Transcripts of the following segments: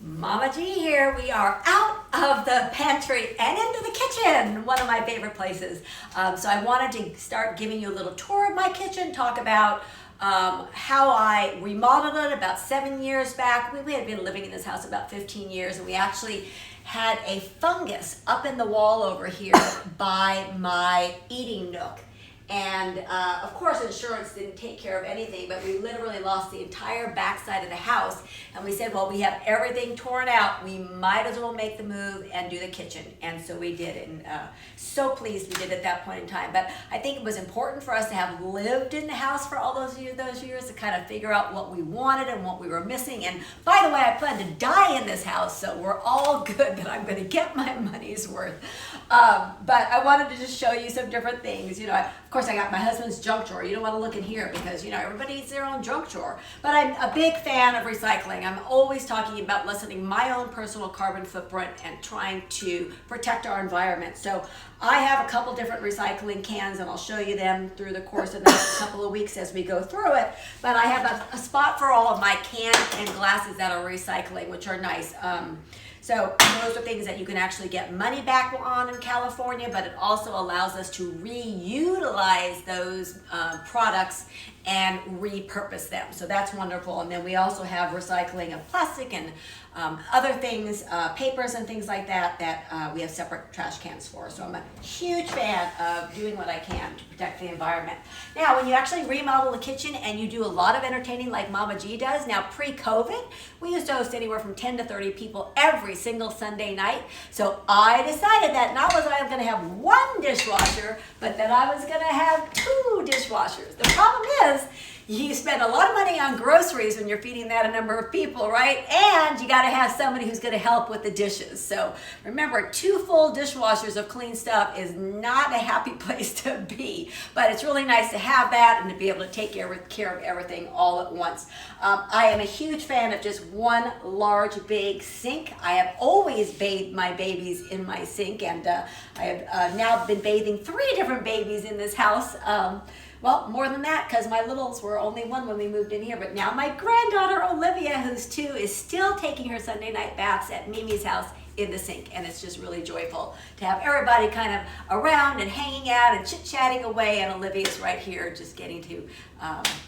Mama G here. We are out of the pantry and into the kitchen, one of my favorite places. So I wanted to start giving you a little tour of my kitchen, talk about how I remodeled it about 7 years back. We had been living in this house about 15 years, and we actually had a fungus up in the wall over here by my eating nook. And of course, insurance didn't take care of anything, but we literally lost the entire backside of the house. And we said, well, we have everything torn out. We might as well make the move and do the kitchen. And so we did it. And so pleased we did at that point in time. But I think it was important for us to have lived in the house for all those years to kind of figure out what we wanted and what we were missing. And by the way, I plan to die in this house, so we're all good that I'm going to get my money's worth. But I wanted to just show you some different things. You know, of course, I got my husband's junk drawer. You don't want to look in here because, you know, everybody needs their own junk drawer. But I'm a big fan of recycling. I'm always talking about lessening my own personal carbon footprint and trying to protect our environment. So I have a couple different recycling cans, and I'll show you them through the course of the next couple of weeks as we go through it. But I have a spot for all of my cans and glasses that are recycling, which are nice. So those are things that you can actually get money back on in California, but it also allows us to reutilize those products and repurpose them. So that's wonderful. And then we also have recycling of plastic and other things, papers and things like that, that we have separate trash cans for. So I'm a huge fan of doing what I can to protect the environment. Now, when you actually remodel the kitchen and you do a lot of entertaining like Mama G does, now pre-COVID, we used to host anywhere from 10 to 30 people every single Sunday night. So I decided that not was I going to have one dishwasher, but that I was going to have 2 dishwashers. The problem is, you spend a lot of money on groceries when you're feeding that a number of people, right? And you got to have somebody who's going to help with the dishes. So remember, 2 full dishwashers of clean stuff is not a happy place to be. But it's really nice to have that and to be able to take care of everything all at once. I am a huge fan of just one large, big sink. I have always bathed my babies in my sink, and I have now been bathing 3 different babies in this house. Well, more than that, because my littles were only 1 when we moved in here. But now my granddaughter, Olivia, who's 2, is still taking her Sunday night baths at Mimi's house in the sink. And it's just really joyful to have everybody kind of around and hanging out and chit-chatting away. And Olivia's right here just getting to,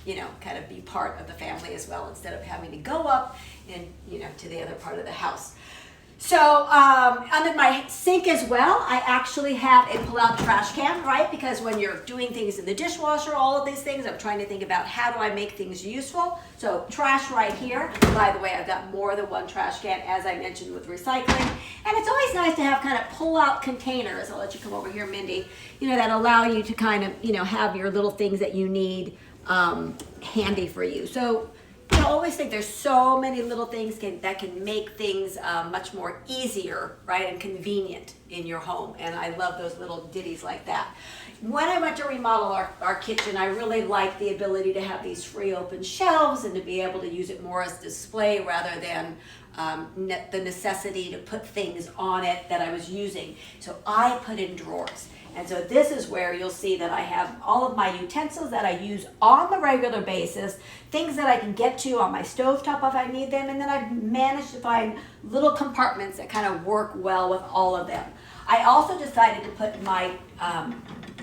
you know, kind of be part of the family as well, instead of having to go up and, you know, to the other part of the house. So under my sink as well, I actually have a pull-out trash can, right? Because when you're doing things in the dishwasher, all of these things, I'm trying to think about how do I make things useful. So trash right here. By the way, I've got more than 1 trash can, as I mentioned, with recycling. And it's always nice to have kind of pull-out containers. I'll let you come over here, Mindy. You know, that allow you to kind of, you know, have your little things that you need handy for you. So I always think there's so many little things that can make things much more easier, right, and convenient in your home. And I love those little ditties like that. When I went to remodel our kitchen, I really liked the ability to have these free open shelves and to be able to use it more as display rather than the necessity to put things on it that I was using. So I put in drawers. And so this is where you'll see that I have all of my utensils that I use on the regular basis, things that I can get to on my stovetop if I need them, and then I've managed to find little compartments that kind of work well with all of them. I also decided to put my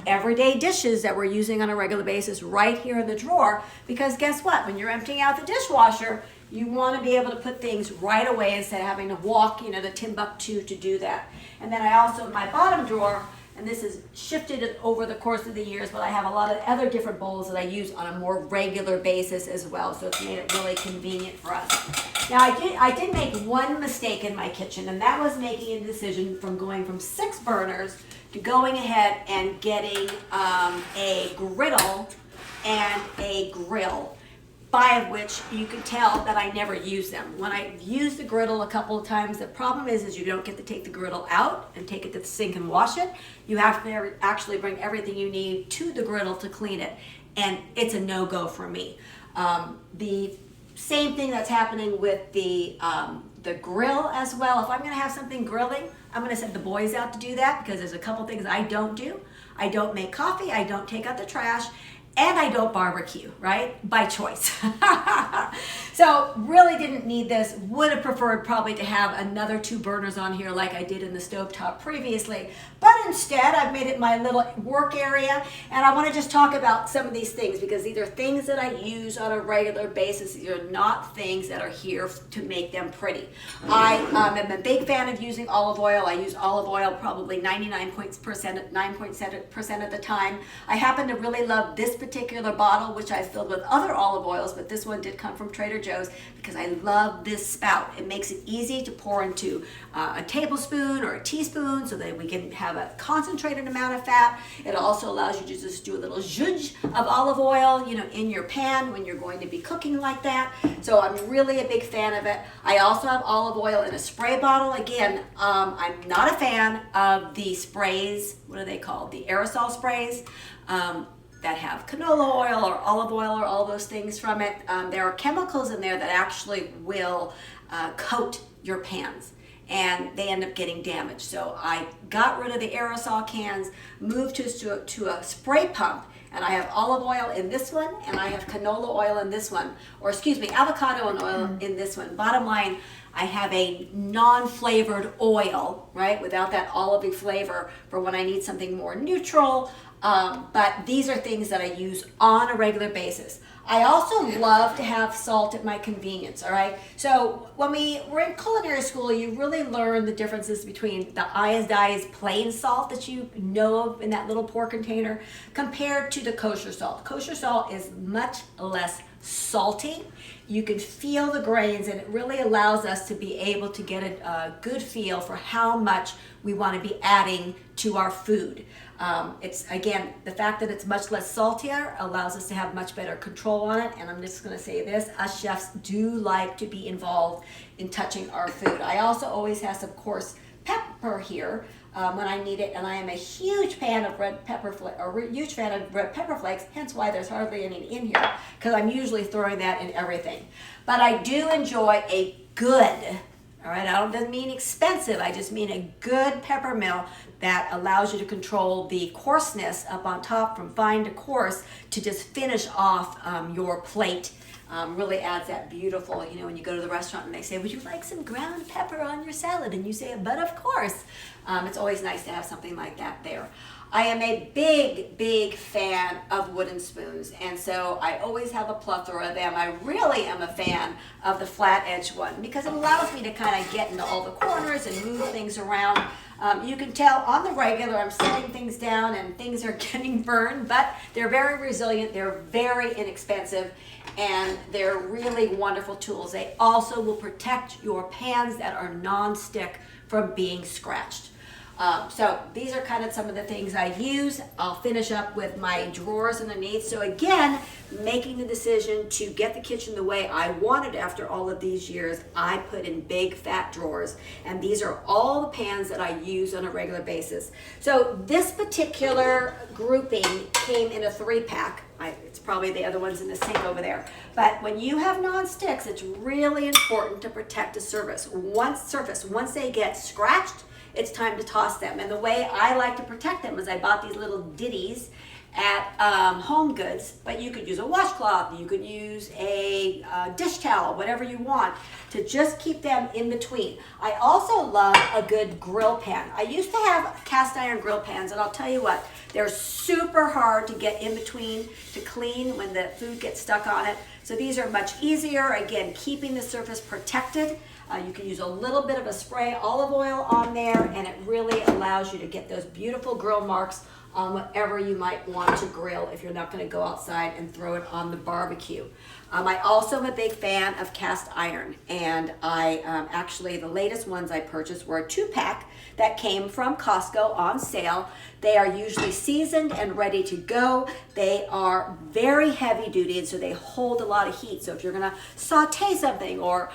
everyday dishes that we're using on a regular basis right here in the drawer, because guess what? When you're emptying out the dishwasher, you want to be able to put things right away instead of having to walk, you know, to Timbuktu to do that. And then I also, my bottom drawer, and this has shifted over the course of the years, but I have a lot of other different bowls that I use on a more regular basis as well, so it's made it really convenient for us. Now, I did make one mistake in my kitchen, and that was making a decision from going from 6 burners to going ahead and getting a griddle and a grill, 5 of which you can tell that I never use them. When I use the griddle a couple of times, the problem is you don't get to take the griddle out and take it to the sink and wash it. You have to actually bring everything you need to the griddle to clean it, and it's a no-go for me. The same thing that's happening with the grill as well. If I'm gonna have something grilling, I'm gonna send the boys out to do that, because there's a couple things I don't do. I don't make coffee, I don't take out the trash, and I don't barbecue, right? By choice. So really didn't need this. Would have preferred probably to have another 2 burners on here like I did in the stovetop previously. But instead, I've made it my little work area. And I want to just talk about some of these things because these are things that I use on a regular basis. These are not things that are here to make them pretty. I am a big fan of using olive oil. I use olive oil probably 99% of the time. I happen to really love this particular bottle, which I filled with other olive oils, but this one did come from Trader Joe's because I love this spout. It makes it easy to pour into a tablespoon or a teaspoon so that we can have a concentrated amount of fat. It also allows you to just do a little zhuzh of olive oil, in your pan when you're going to be cooking like that. So I'm really a big fan of it. I also have olive oil in a spray bottle. Again, I'm not a fan of the sprays. What are they called? The aerosol sprays. That have canola oil or olive oil or all those things from it. There are chemicals in there that actually will coat your pans and they end up getting damaged. So I got rid of the aerosol cans, moved to a spray pump, and I have olive oil in this one and I have canola oil in this one, or excuse me, avocado and oil in this one. Bottom line, I have a non-flavored oil, right, without that olivey flavor for when I need something more neutral. But these are things that I use on a regular basis. I also love to have salt at my convenience, all right? So when we were in culinary school, you really learn the differences between the iodized plain salt that you know of in that little pour container compared to the kosher salt. Kosher salt is much less salty. You can feel the grains, and it really allows us to be able to get a good feel for how much we want to be adding to our food. It's, again, the fact that it's much less saltier allows us to have much better control on it. And I'm just going to say this, us chefs do like to be involved in touching our food. I also always have some coarse pepper here when I need it, and I am a huge fan of red pepper flakes, hence why there's hardly any in here, because I'm usually throwing that in everything. But I do enjoy a good, all right, doesn't mean expensive, I just mean a good pepper mill that allows you to control the coarseness up on top from fine to coarse to just finish off your plate. Really adds that beautiful, when you go to the restaurant and they say, would you like some ground pepper on your salad? And you say, but of course. It's always nice to have something like that there. I am a big fan of wooden spoons, and so I always have a plethora of them. I really am a fan of the flat edge one because it allows me to kind of get into all the corners and move things around. You can tell on the regular I'm setting things down and things are getting burned, but they're very resilient, they're very inexpensive, and they're really wonderful tools. They also will protect your pans that are non-stick from being scratched. So these are kind of some of the things I use. I'll finish up with my drawers underneath. So again, making the decision to get the kitchen the way I wanted after all of these years, I put in big fat drawers. And these are all the pans that I use on a regular basis. So this particular grouping came in a 3-pack. It's probably the other ones in the sink over there. But when you have non-sticks, it's really important to protect the surface. Once they get scratched, it's time to toss them. And the way I like to protect them is I bought these little ditties at Home Goods, but you could use a washcloth, you could use a dish towel, whatever you want, to just keep them in between. I also love a good grill pan. I used to have cast iron grill pans, and I'll tell you what, they're super hard to get in between to clean when the food gets stuck on it. So these are much easier, again, keeping the surface protected. You can use a little bit of a spray olive oil on there, and it really allows you to get those beautiful grill marks on whatever you might want to grill if you're not going to go outside and throw it on the barbecue. I also am a big fan of cast iron, and I actually, the latest ones I purchased were a 2-pack that came from Costco on sale. They are usually seasoned and ready to go. They are very heavy duty, and so they hold a lot of heat. So if you're gonna saute something or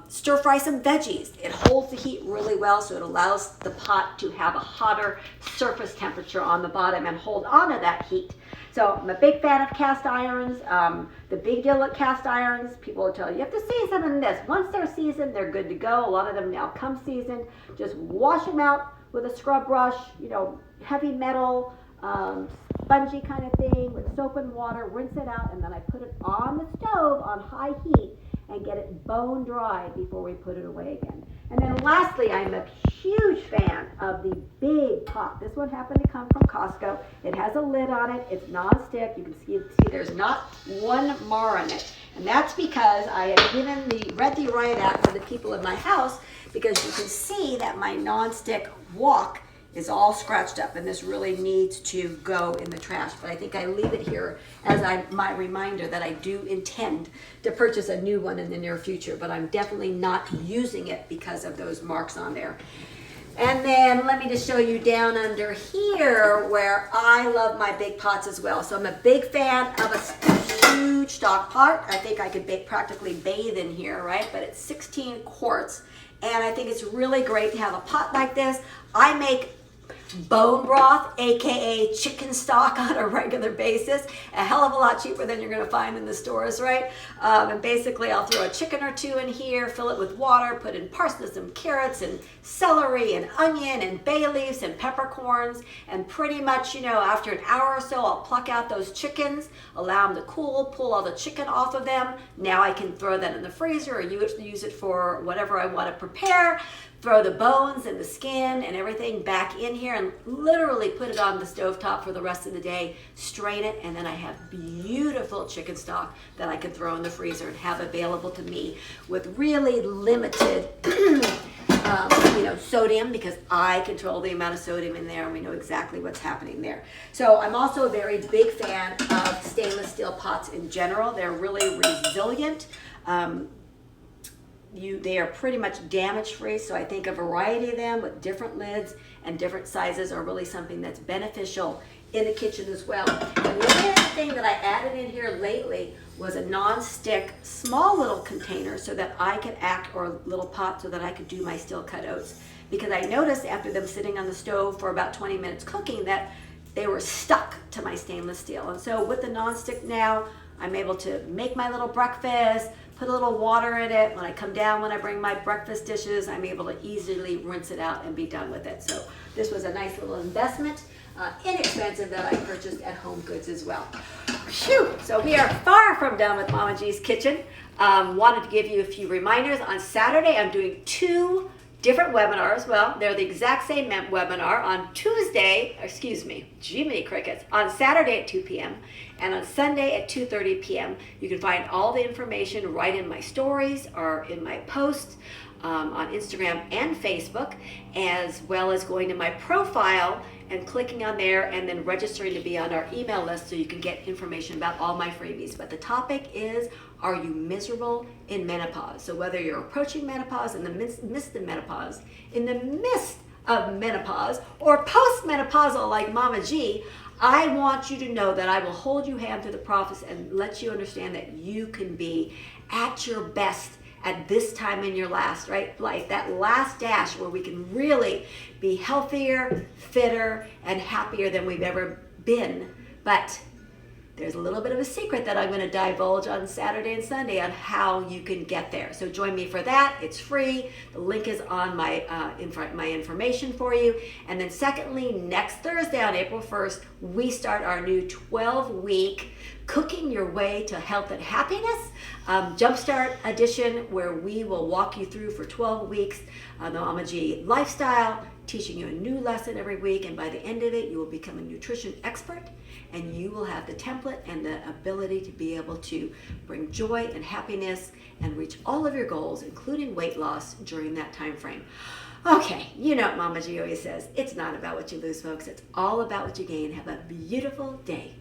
stir fry some veggies, it holds the heat really well, so it allows the pot to have a hotter surface temperature on the bottom and hold on to that heat. So I'm a big fan of cast irons. The big deal with cast irons, people will tell you, you have to season them in this. Once they're seasoned, they're good to go. A lot of them now come seasoned. Just wash them out with a scrub brush, heavy metal spongy kind of thing with soap and water, rinse it out, and then I put it on the stove on high heat and get it bone dry before we put it away again. And then lastly, I'm a huge fan of the big pot. This one happened to come from Costco. It has a lid on it. It's non-stick. You can see there's not one mar on it. And that's because I have read the Riot Act for the people in my house, because you can see that my non-stick wok is all scratched up, and this really needs to go in the trash. But I think I leave it here as my reminder that I do intend to purchase a new one in the near future, but I'm definitely not using it because of those marks on there. And then let me just show you down under here where I love my big pots as well. So I'm a big fan of a huge stock pot. I think I could practically bathe in here, right? But it's 16 quarts. And I think it's really great to have a pot like this. I make bone broth, aka chicken stock, on a regular basis, a hell of a lot cheaper than you're going to find in the stores, right? And basically I'll throw a chicken or two in here, fill it with water, put in parsnips and carrots and celery and onion and bay leaves and peppercorns, and pretty much, after an hour or so I'll pluck out those chickens, allow them to cool, pull all the chicken off of them. Now I can throw that in the freezer or use it for whatever I want to prepare. Throw the bones and the skin and everything back in here and literally put it on the stovetop for the rest of the day, strain it, and then I have beautiful chicken stock that I can throw in the freezer and have available to me with really limited sodium, because I control the amount of sodium in there and we know exactly what's happening there. So I'm also a very big fan of stainless steel pots in general. They're really resilient. They are pretty much damage free, so I think a variety of them with different lids and different sizes are really something that's beneficial in the kitchen as well. And the other thing that I added in here lately was a non-stick small little container so that I could or a little pot so that I could do my steel cut oats, because I noticed after them sitting on the stove for about 20 minutes cooking that they were stuck to my stainless steel. And so with the non-stick now, I'm able to make my little breakfast, put a little water in it. When I come down, when I bring my breakfast dishes, I'm able to easily rinse it out and be done with it. So this was a nice little investment, inexpensive, that I purchased at Home Goods as well. Phew! So we are far from done with Mama G's Kitchen. Wanted to give you a few reminders. On Saturday, I'm doing 2 different webinars. Well, they're the exact same webinar. On Tuesday, Jiminy Crickets, on Saturday at 2 p.m. and on Sunday at 2:30 p.m. You can find all the information right in my stories or in my posts on Instagram and Facebook, as well as going to my profile and clicking on there and then registering to be on our email list so you can get information about all my freebies. But the topic is, are you miserable in menopause? So whether you're approaching menopause, in the midst of menopause, in the midst of menopause, or post-menopausal like Mama G, I want you to know that I will hold you hand through the process and let you understand that you can be at your best at this time in your life, that last dash where we can really be healthier, fitter, and happier than we've ever been. But there's a little bit of a secret that I'm going to divulge on Saturday and Sunday on how you can get there. So join me for that. It's free. The link is on my information for you. And then secondly, next Thursday on April 1st, we start our new 12-week Cooking Your Way to Health and Happiness Jumpstart Edition, where we will walk you through for 12 weeks the Mama G lifestyle, teaching you a new lesson every week, and by the end of it, you will become a nutrition expert, and you will have the template and the ability to be able to bring joy and happiness and reach all of your goals, including weight loss, during that time frame. Okay, you know what Mama G always says, it's not about what you lose, folks. It's all about what you gain. Have a beautiful day.